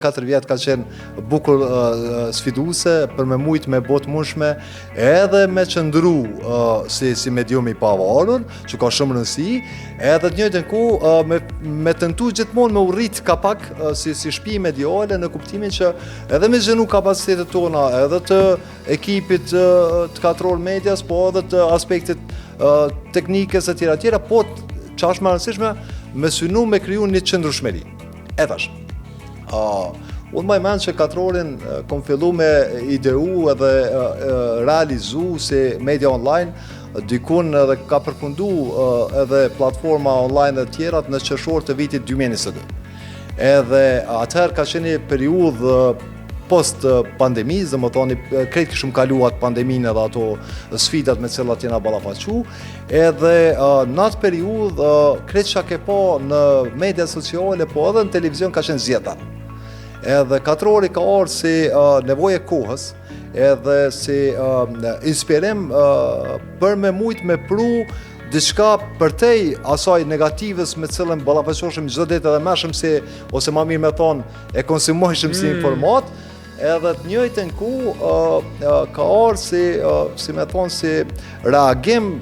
4 vjet ka qenë bukur sfiduese për me mujt me botë mundshme edhe me qëndru si medium i pavarur, që ka shumë rëndësi, edhe të njëjtën kohë me tentu gjithmonë me urrit kapak si shtëpi mediale në kuptimin që edhe me zhenu kapacitetet tona, edhe të ekipit të Katror Medias, po edhe të aspektit teknikës e tjera, po që është më rëndësishme me synu me kriju një qëndrueshmëri. E thash. Unë më mend që Katrorin kom fillu me ideu edhe realizu si media online, dikun edhe ka përfundu edhe platforma online dhe tjerat në qershor të vitit 2022. Edhe atëherë ka qenë një periudhë post pandemisë, dhe më thoni krejt kishim kaluar pandeminë edhe ato sfidat me cilat jena ballafaqu, edhe në atë periudhë krejt çka ke pa në media sociale, po edhe në televizion ka qenë zgjedhje. Edhe Katrori ka ardhur si nevojë e kohës, edhe si inspirim për me mujt me pru diçka përtej asaj negativës me cilën ballafaqoheshim çdo ditë edhe më shumë ose më mirë me thonë e konsumojshim si informat, edhe të njëjtën ka ardhur si me thonë si reagim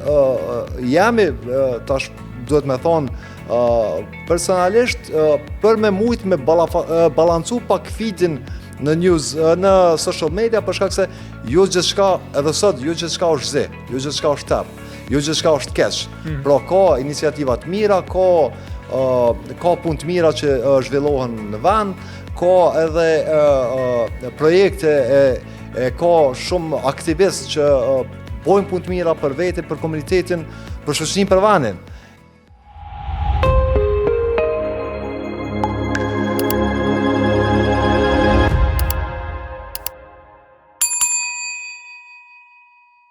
jemi tash duhet me thonë personalisht për me mujt me balancu pak feedin në news, në social media, për shkak se jo gjithçka, edhe sot jo gjithçka është zi, jo gjithçka është tep, jo gjithçka është keq. Pra ka iniciativa të mira, ka punë të mira që zhvillohen në vend, ka edhe projekte ka shumë aktivistë që bojnë punë të mira për vete, për komunitetin, për shoqërinë, për vendin.